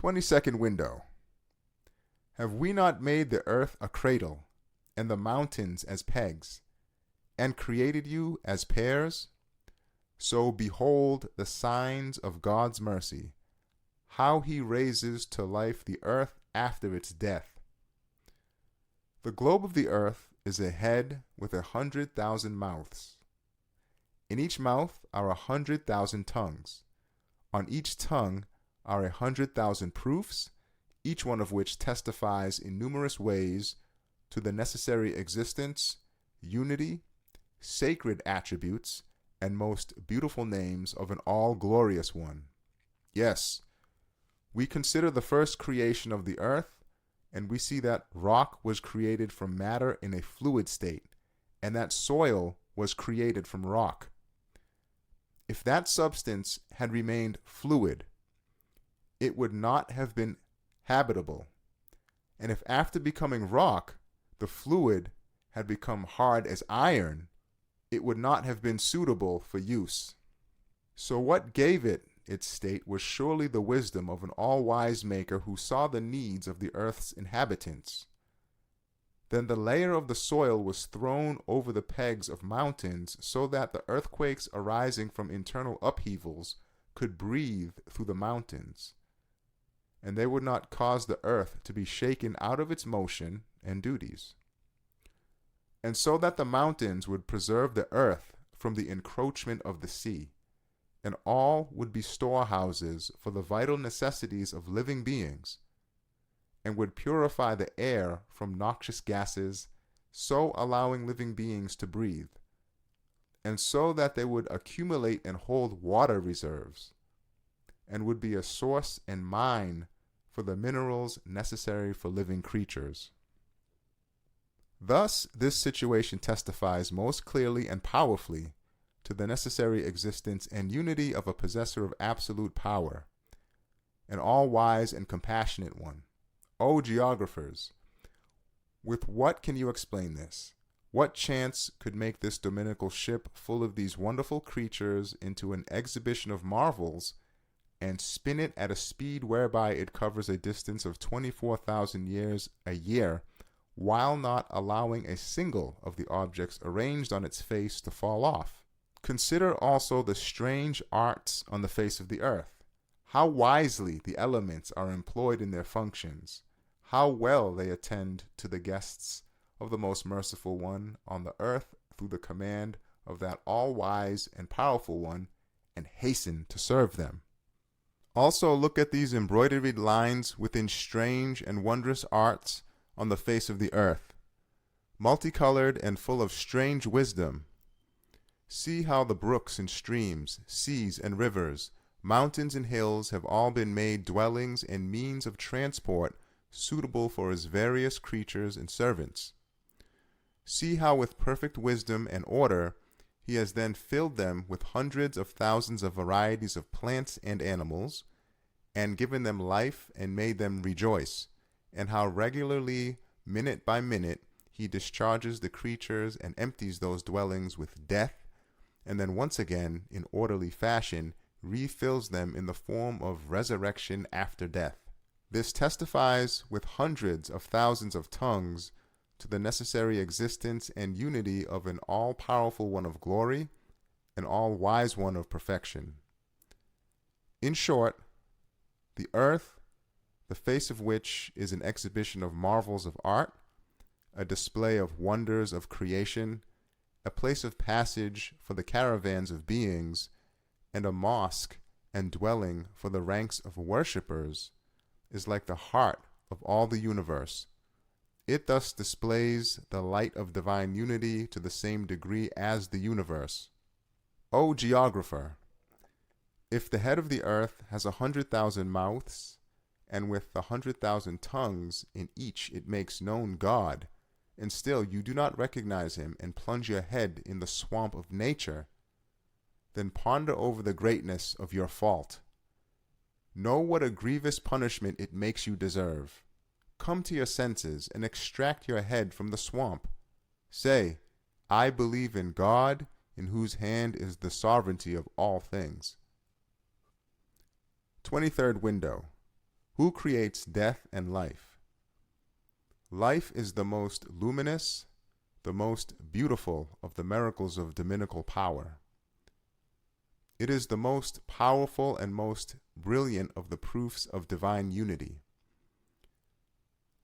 22nd window. Have we not made the earth a cradle, and the mountains as pegs, and created you as pairs? So behold the signs of God's mercy, how he raises to life the earth after its death. The globe of the earth is a head with 100,000 mouths. In each mouth are 100,000 tongues. On each tongue are 100,000 proofs, each one of which testifies in numerous ways to the necessary existence, unity, sacred attributes, and most beautiful names of an all-glorious one. Yes, we consider the first creation of the earth, and we see that rock was created from matter in a fluid state, and that soil was created from rock. If that substance had remained fluid, it would not have been habitable. And if after becoming rock, the fluid had become hard as iron, it would not have been suitable for use. So what gave it its state was surely the wisdom of an all-wise maker who saw the needs of the earth's inhabitants. Then the layer of the soil was thrown over the pegs of mountains so that the earthquakes arising from internal upheavals could breathe through the mountains, and they would not cause the earth to be shaken out of its motion and duties. And so that the mountains would preserve the earth from the encroachment of the sea, and all would be storehouses for the vital necessities of living beings, and would purify the air from noxious gases, so allowing living beings to breathe, and so that they would accumulate and hold water reserves, and would be a source and mine for the minerals necessary for living creatures. Thus, this situation testifies most clearly and powerfully to the necessary existence and unity of a possessor of absolute power, an all-wise and compassionate one. O geographers, with what can you explain this? What chance could make this dominical ship full of these wonderful creatures into an exhibition of marvels and spin it at a speed whereby it covers a distance of 24,000 years a year, while not allowing a single of the objects arranged on its face to fall off? Consider also the strange arts on the face of the earth, how wisely the elements are employed in their functions, how well they attend to the guests of the most merciful one on the earth through the command of that all-wise and powerful one, and hasten to serve them. Also look at these embroidered lines within strange and wondrous arts on the face of the earth, multicolored and full of strange wisdom. See how the brooks and streams, seas and rivers, mountains and hills have all been made dwellings and means of transport suitable for his various creatures and servants. See how with perfect wisdom and order he has then filled them with hundreds of thousands of varieties of plants and animals, and given them life and made them rejoice, and how regularly, minute by minute, he discharges the creatures and empties those dwellings with death, and then once again, in orderly fashion, refills them in the form of resurrection after death. This testifies with hundreds of thousands of tongues to the necessary existence and unity of an all-powerful one of glory, an all-wise one of perfection. In short, the earth, the face of which is an exhibition of marvels of art, a display of wonders of creation, a place of passage for the caravans of beings, and a mosque and dwelling for the ranks of worshippers, is like the heart of all the universe. It thus displays the light of divine unity to the same degree as the universe. O geographer, if the head of the earth has 100,000 mouths, and with 100,000 tongues in each it makes known God, and still you do not recognize him and plunge your head in the swamp of nature, then ponder over the greatness of your fault. Know what a grievous punishment it makes you deserve. Come to your senses and extract your head from the swamp. Say, I believe in God, in whose hand is the sovereignty of all things. 23rd window. Who creates death and life? Life is the most luminous, the most beautiful of the miracles of dominical power. It is the most powerful and most brilliant of the proofs of divine unity.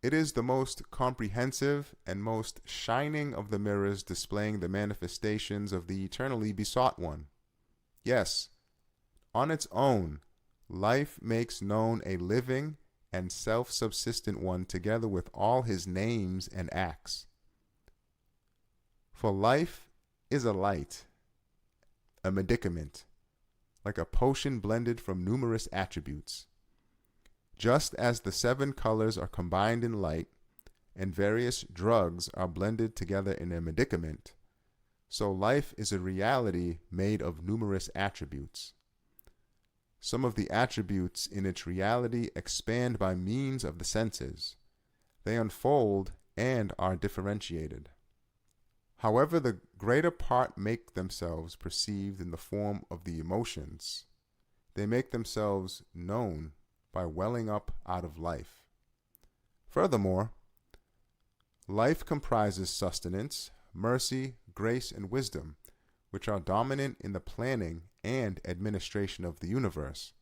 It is the most comprehensive and most shining of the mirrors displaying the manifestations of the eternally besought one. Yes, on its own, life makes known a living and self-subsistent one together with all his names and acts. For life is a light, a medicament, like a potion blended from numerous attributes. Just as the 7 colors are combined in light, and various drugs are blended together in a medicament, so life is a reality made of numerous attributes. Some of the attributes in its reality expand by means of the senses. They unfold and are differentiated. However, the greater part make themselves perceived in the form of the emotions. They make themselves known by welling up out of life. Furthermore, life comprises sustenance, mercy, grace, and wisdom, which are dominant in the planning and administration of the universe.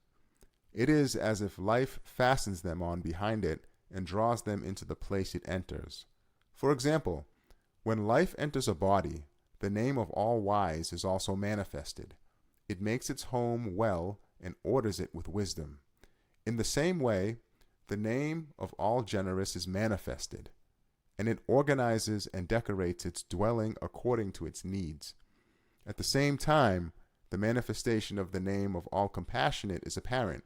It is as if life fastens them on behind it and draws them into the place it enters. For example, when life enters a body, the name of all wise is also manifested. It makes its home well and orders it with wisdom. In the same way, the name of all generous is manifested, and it organizes and decorates its dwelling according to its needs. At the same time, the manifestation of the name of all compassionate is apparent.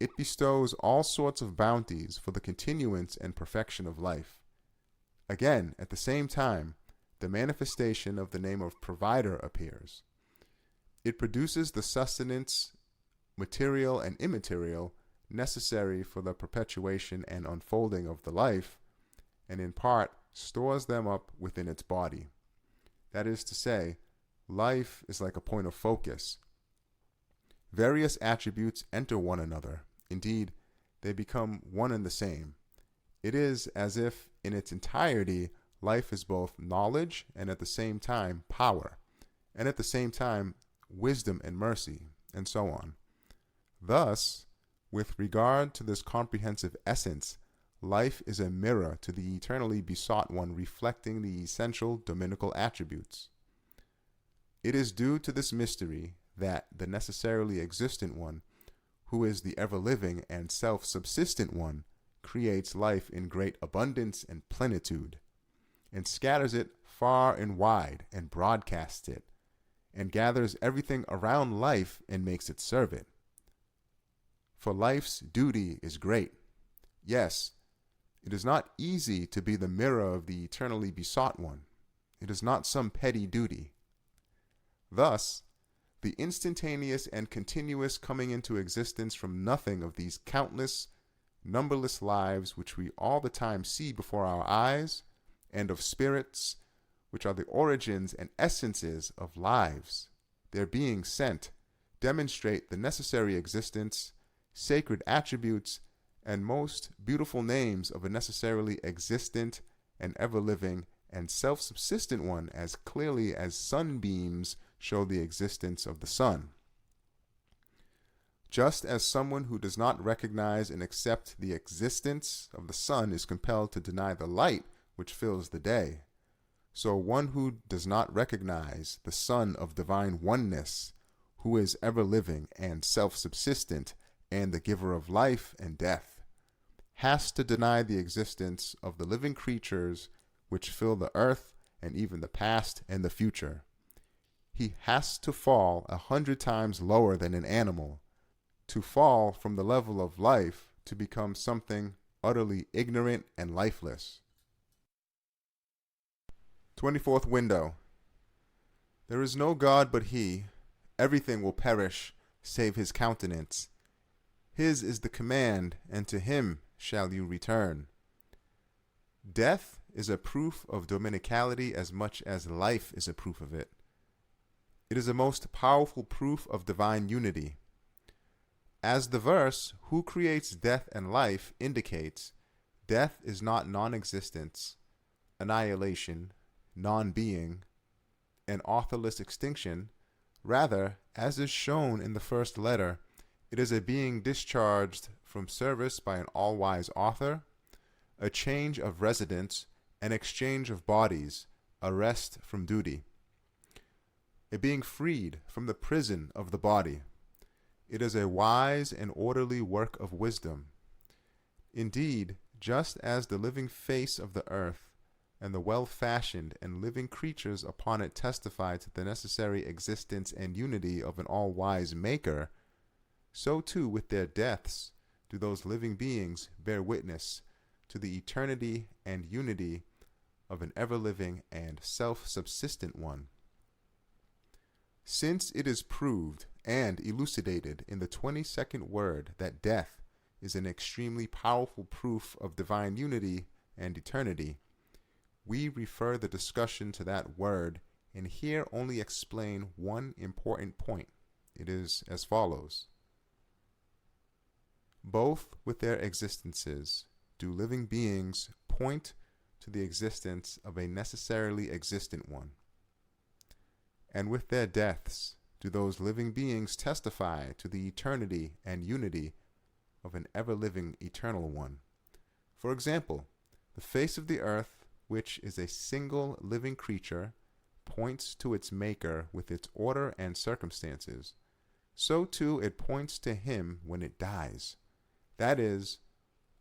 It bestows all sorts of bounties for the continuance and perfection of life. Again, at the same time, the manifestation of the name of provider appears. It produces the sustenance, material and immaterial, necessary for the perpetuation and unfolding of the life, and in part stores them up within its body. That is to say, life is like a point of focus. Various attributes enter one another. Indeed, they become one and the same. It is as if, in its entirety, life is both knowledge and at the same time power, and at the same time wisdom and mercy, and so on. Thus, with regard to this comprehensive essence, life is a mirror to the eternally besought one, reflecting the essential dominical attributes. It is due to this mystery that the necessarily existent one, who is the ever-living and self-subsistent one, creates life in great abundance and plenitude, and scatters it far and wide, and broadcasts it, and gathers everything around life and makes it serve it. For life's duty is great. Yes, it is not easy to be the mirror of the eternally besought one. It is not some petty duty. Thus, the instantaneous and continuous coming into existence from nothing of these countless, numberless lives which we all the time see before our eyes, and of spirits, which are the origins and essences of lives, their being sent, demonstrate the necessary existence, sacred attributes, and most beautiful names of a necessarily existent and ever-living and self-subsistent one as clearly as sunbeams show the existence of the sun. Just as someone who does not recognize and accept the existence of the sun is compelled to deny the light which fills the day, so one who does not recognize the Son of divine oneness, who is ever-living and self-subsistent and the giver of life and death, has to deny the existence of the living creatures which fill the earth and even the past and the future. He has to fall 100 times lower than an animal, to fall from the level of life to become something utterly ignorant and lifeless. 24th window. There is no God but He. Everything will perish, save His countenance. His is the command, and to Him shall you return. Death is a proof of dominicality as much as life is a proof of it. It is a most powerful proof of divine unity. As the verse, "Who creates death and life," indicates, death is not non-existence, annihilation, non-being, and authorless extinction. Rather, as is shown in the first letter, it is a being discharged from service by an all-wise author, a change of residence, an exchange of bodies, a rest from duty, a being freed from the prison of the body. It is a wise and orderly work of wisdom. Indeed, just as the living face of the earth and the well-fashioned and living creatures upon it testify to the necessary existence and unity of an all-wise Maker, so too with their deaths do those living beings bear witness to the eternity and unity of an ever-living and self-subsistent one. Since it is proved and elucidated in the 22nd word that death is an extremely powerful proof of divine unity and eternity, we refer the discussion to that word and here only explain one important point. It is as follows. Both with their existences do living beings point to the existence of a necessarily existent one. And with their deaths do those living beings testify to the eternity and unity of an ever-living eternal one. For example, the face of the earth, which is a single living creature, points to its Maker with its order and circumstances. So too it points to Him when it dies. That is,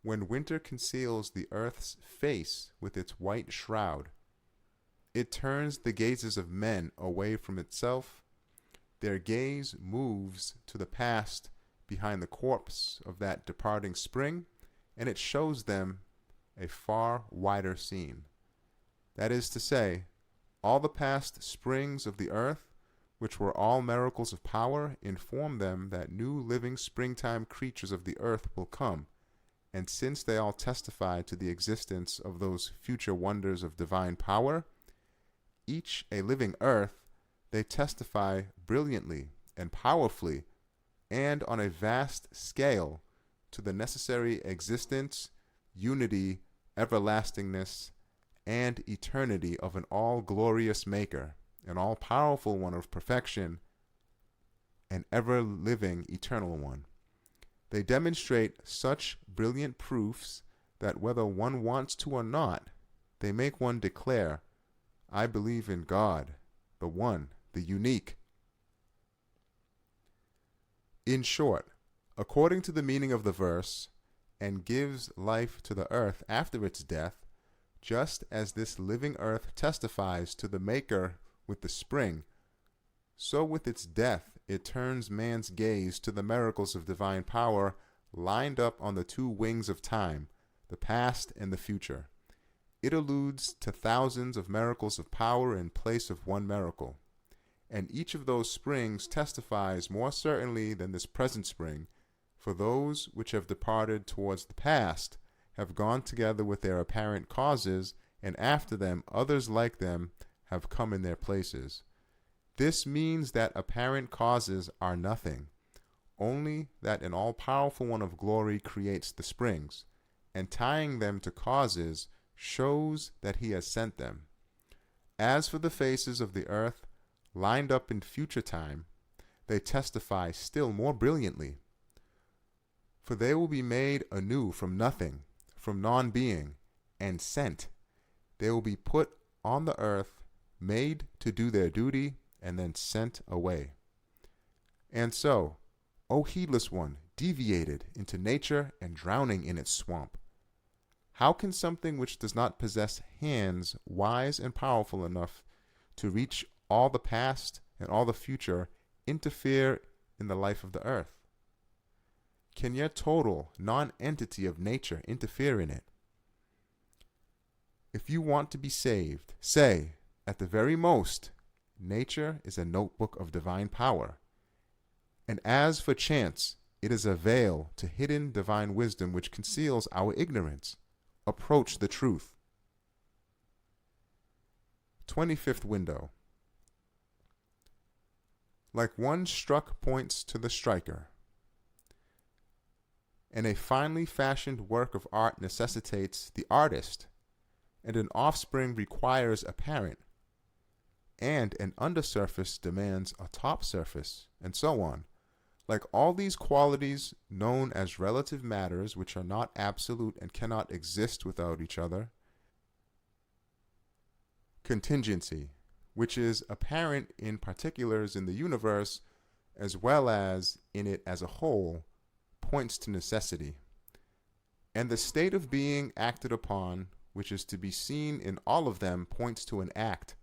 when winter conceals the earth's face with its white shroud, it turns the gazes of men away from itself. Their gaze moves to the past behind the corpse of that departing spring, and it shows them a far wider scene. That is to say, all the past springs of the earth, which were all miracles of power, inform them that new living springtime creatures of the earth will come, and since they all testify to the existence of those future wonders of divine power, each a living earth, they testify brilliantly and powerfully and on a vast scale to the necessary existence, unity, everlastingness, and eternity of an all-glorious Maker, an all-powerful one of perfection, an ever-living eternal one. They demonstrate such brilliant proofs that whether one wants to or not, they make one declare, "I believe in God, the one, the unique." In short, according to the meaning of the verse, and gives life to the earth after its death, just as this living earth testifies to the Maker with the spring, so with its death it turns man's gaze to the miracles of divine power lined up on the two wings of time, the past and the future. It alludes to thousands of miracles of power in place of one miracle, and each of those springs testifies more certainly than this present spring, for those which have departed towards the past have gone together with their apparent causes, and after them others like them have come in their places. This means that apparent causes are nothing, only that an all-powerful one of glory creates the springs, and tying them to causes shows that he has sent them. As for the faces of the earth, lined up in future time, they testify still more brilliantly. For they will be made anew from nothing, from non-being, and sent. They will be put on the earth, made to do their duty, and then sent away. And so, O heedless one, deviated into nature and drowning in its swamp, how can something which does not possess hands wise and powerful enough to reach all the past and all the future interfere in the life of the earth? Can your total non-entity of nature interfere in it? If you want to be saved, say, at the very most, nature is a notebook of divine power. And as for chance, it is a veil to hidden divine wisdom which conceals our ignorance. Approach the truth. 25th window. Like one struck points to the striker. and a finely fashioned work of art necessitates the artist, and an offspring requires a parent, and an undersurface demands a top surface, and so on. Like all these qualities known as relative matters, which are not absolute and cannot exist without each other. Contingency, which is apparent in particulars in the universe as well as in it as a whole, points to necessity. And the state of being acted upon, which is to be seen in all of them, points to an act.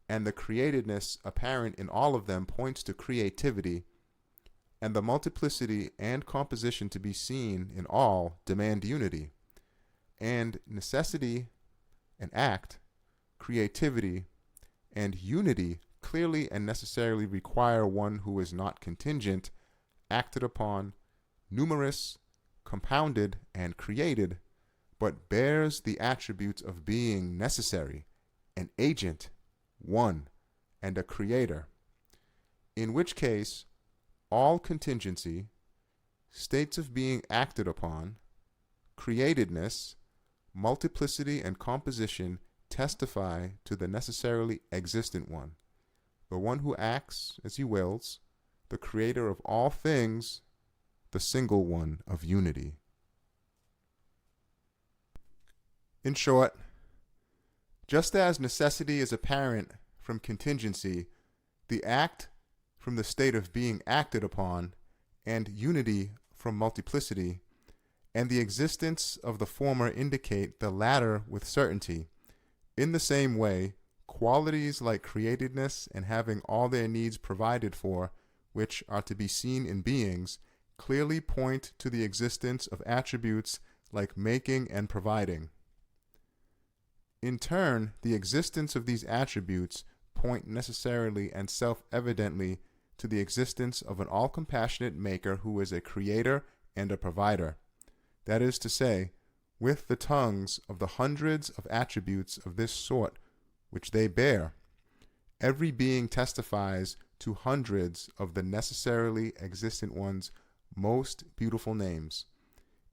And the createdness apparent in all of them points to creativity. And the multiplicity and composition to be seen in all demand unity. And necessity, an act, creativity, and unity clearly and necessarily require one who is not contingent, acted upon, numerous, compounded, and created, but bears the attributes of being necessary, an agent, one, and a creator, in which case all contingency, states of being acted upon, createdness, multiplicity, and composition testify to the necessarily existent one, the one who acts as he wills, the creator of all things, the single one of unity. In short, just as necessity is apparent from contingency, the act from the state of being acted upon, and unity from multiplicity, and the existence of the former indicate the latter with certainty. In the same way, qualities like createdness and having all their needs provided for, which are to be seen in beings, clearly point to the existence of attributes like making and providing. In turn, the existence of these attributes point necessarily and self-evidently to the existence of an all-compassionate maker who is a creator and a provider. That is to say, with the tongues of the hundreds of attributes of this sort which they bear, every being testifies to hundreds of the necessarily existent one's most beautiful names.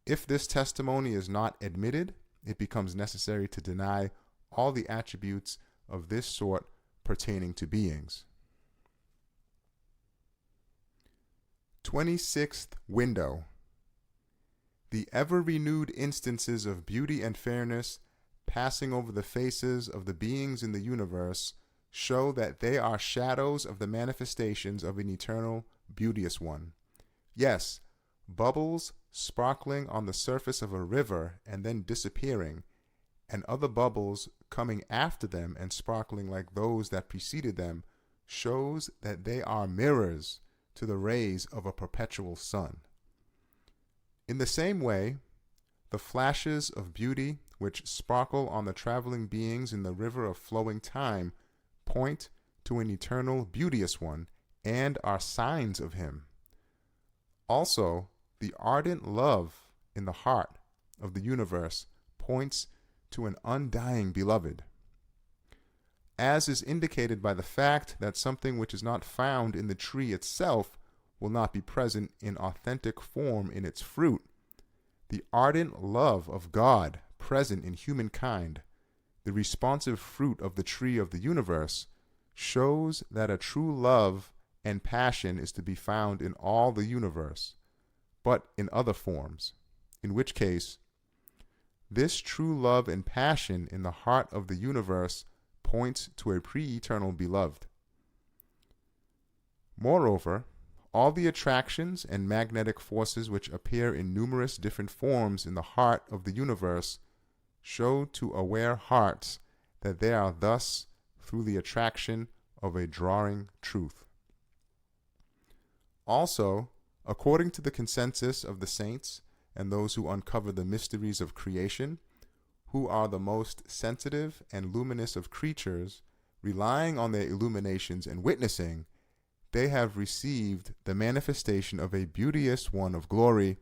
If this testimony is not admitted, it becomes necessary to deny all the attributes of this sort pertaining to beings. 26th window. The ever-renewed instances of beauty and fairness passing over the faces of the beings in the universe show that they are shadows of the manifestations of an eternal, beauteous one. Yes, bubbles sparkling on the surface of a river and then disappearing, and other bubbles coming after them and sparkling like those that preceded them, shows that they are mirrors to the rays of a perpetual sun. In the same way, the flashes of beauty which sparkle on the traveling beings in the river of flowing time point to an eternal, beauteous one and are signs of him. Also, the ardent love in the heart of the universe points to an undying beloved, as is indicated by the fact that something which is not found in the tree itself will not be present in authentic form in its fruit. The ardent love of God present in humankind, the responsive fruit of the tree of the universe, shows that a true love and passion is to be found in all the universe, but in other forms, in which case, this true love and passion in the heart of the universe points to a pre-eternal beloved. Moreover, all the attractions and magnetic forces which appear in numerous different forms in the heart of the universe show to aware hearts that they are thus through the attraction of a drawing truth. Also, according to the consensus of the saints and those who uncover the mysteries of creation, who are the most sensitive and luminous of creatures, relying on their illuminations and witnessing, they have received the manifestation of a beauteous one of glory,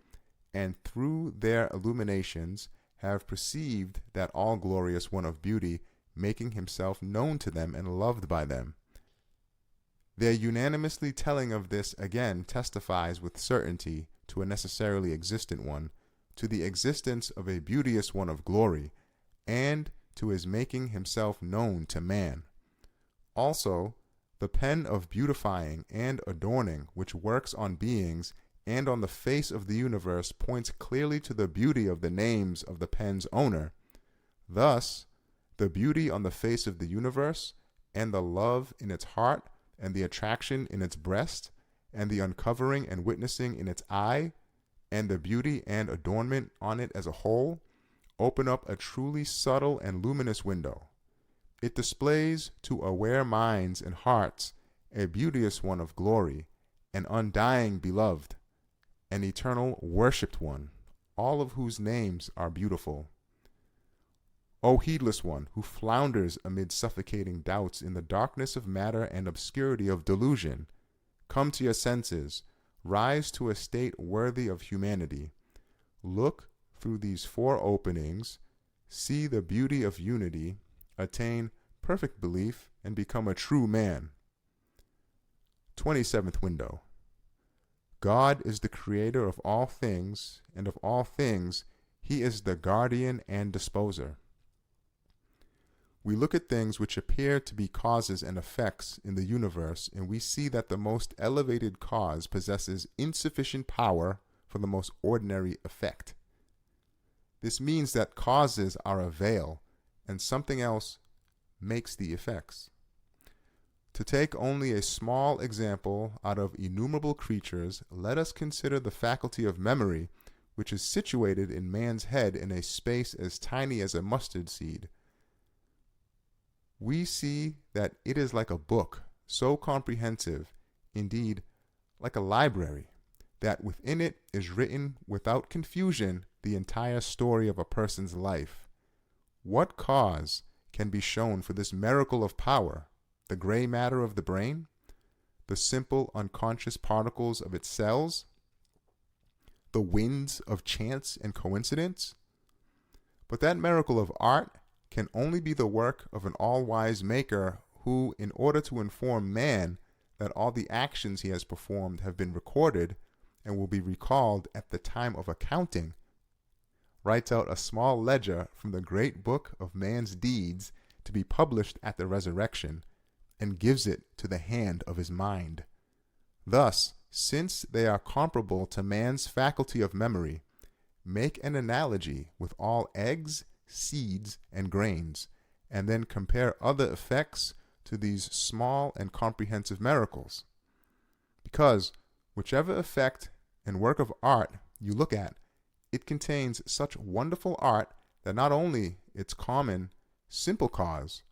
and through their illuminations have perceived that all-glorious one of beauty, making himself known to them and loved by them. Their unanimously telling of this again testifies with certainty to a necessarily existent one, to the existence of a beauteous one of glory, and to his making himself known to man. Also, the pen of beautifying and adorning which works on beings and on the face of the universe points clearly to the beauty of the names of the pen's owner. Thus, the beauty on the face of the universe, and the love in its heart, and the attraction in its breast, and the uncovering and witnessing in its eye, and the beauty and adornment on it as a whole, open up a truly subtle and luminous window. It displays to aware minds and hearts a beauteous one of glory, an undying beloved, an eternal worshipped one, all of whose names are beautiful. O heedless one, who flounders amid suffocating doubts in the darkness of matter and obscurity of delusion, come to your senses, rise to a state worthy of humanity. Look through these four openings, see the beauty of unity, attain perfect belief, and become a true man. 27th window. God is the creator of all things, and of all things he is the guardian and disposer. We look at things which appear to be causes and effects in the universe, and we see that the most elevated cause possesses insufficient power for the most ordinary effect. This means that causes are a veil, and something else makes the effects. To take only a small example out of innumerable creatures, let us consider the faculty of memory, which is situated in man's head in a space as tiny as a mustard seed. We see that it is like a book, so comprehensive, indeed, like a library, that within it is written without confusion the entire story of a person's life. What cause can be shown for this miracle of power, the gray matter of the brain, the simple unconscious particles of its cells, the winds of chance and coincidence? But that miracle of art can only be the work of an all-wise maker who, in order to inform man that all the actions he has performed have been recorded and will be recalled at the time of accounting, writes out a small ledger from the great book of man's deeds to be published at the resurrection, and gives it to the hand of his mind. Thus, since they are comparable to man's faculty of memory, make an analogy with all eggs, seeds, and grains, and then compare other effects to these small and comprehensive miracles. Because whichever effect and work of art you look at, it contains such wonderful art that not only its common, simple cause,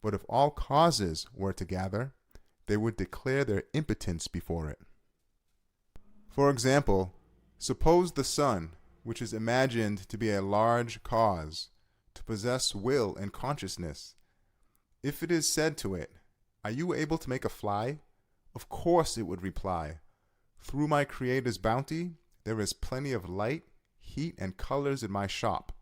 but if all causes were to gather, they would declare their impotence before it. For example, suppose the sun, which is imagined to be a large cause, to possess will and consciousness. If it is said to it, "Are you able to make a fly?" Of course it would reply, "Through my Creator's bounty, there is plenty of light, heat, and colors in my shop,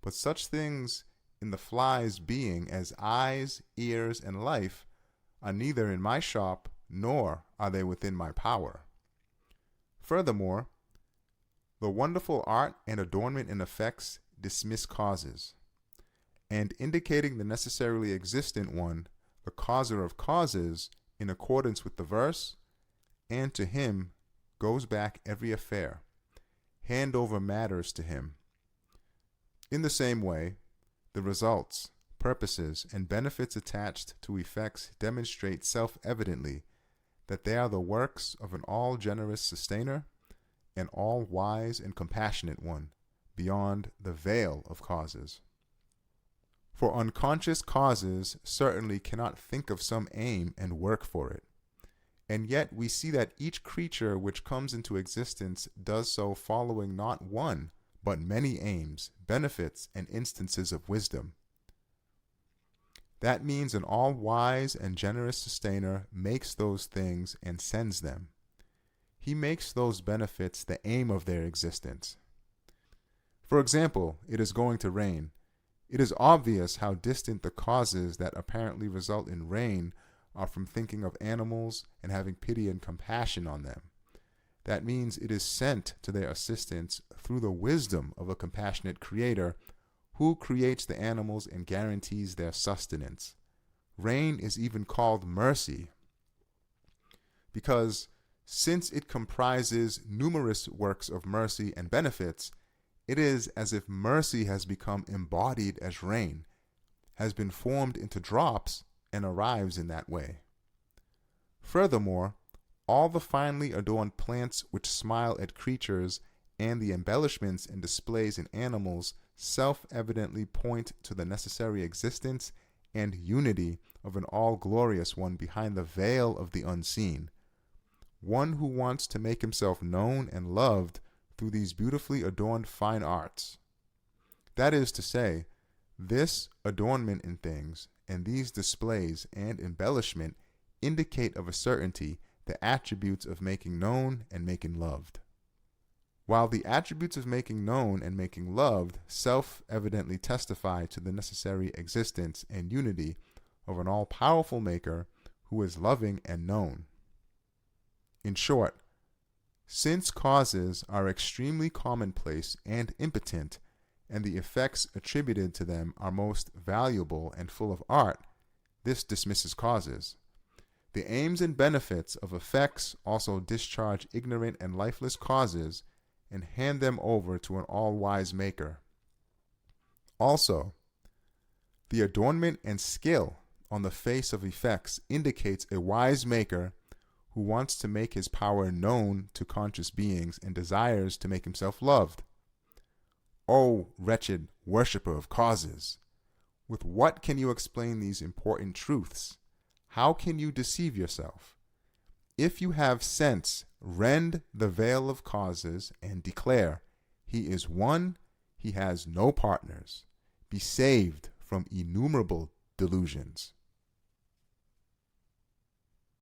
but such things in the fly's being as eyes, ears, and life are neither in my shop, nor are they within my power." Furthermore, the wonderful art and adornment and effects dismiss causes, and indicating the necessarily existent one, the causer of causes, in accordance with the verse, and to him goes back every affair, hand over matters to him. In the same way, the results, purposes, and benefits attached to effects demonstrate self-evidently that they are the works of an all-generous sustainer, an all-wise and compassionate one, beyond the veil of causes. For unconscious causes certainly cannot think of some aim and work for it. And yet we see that each creature which comes into existence does so following not one, but many aims, benefits, and instances of wisdom. That means an all-wise and generous sustainer makes those things and sends them. He makes those benefits the aim of their existence. For example, it is going to rain. It is obvious how distant the causes that apparently result in rain are from thinking of animals and having pity and compassion on them. That means it is sent to their assistance through the wisdom of a compassionate creator who creates the animals and guarantees their sustenance. Rain is even called mercy because since it comprises numerous works of mercy and benefits, it is as if mercy has become embodied as rain, has been formed into drops, and arrives in that way. Furthermore, all the finely adorned plants which smile at creatures and the embellishments and displays in animals self-evidently point to the necessary existence and unity of an all-glorious one behind the veil of the unseen, one who wants to make himself known and loved through these beautifully adorned fine arts. That is to say, this adornment in things and these displays and embellishment indicate of a certainty the attributes of making known and making loved. While the attributes of making known and making loved self-evidently testify to the necessary existence and unity of an all-powerful maker who is loving and known. In short, since causes are extremely commonplace and impotent, and the effects attributed to them are most valuable and full of art, this dismisses causes. The aims and benefits of effects also discharge ignorant and lifeless causes and hand them over to an all-wise maker. Also, the adornment and skill on the face of effects indicates a wise maker who wants to make his power known to conscious beings and desires to make himself loved. O wretched worshipper of causes! With what can you explain these important truths? How can you deceive yourself? If you have sense, rend the veil of causes and declare, He is one, He has no partners. Be saved from innumerable delusions.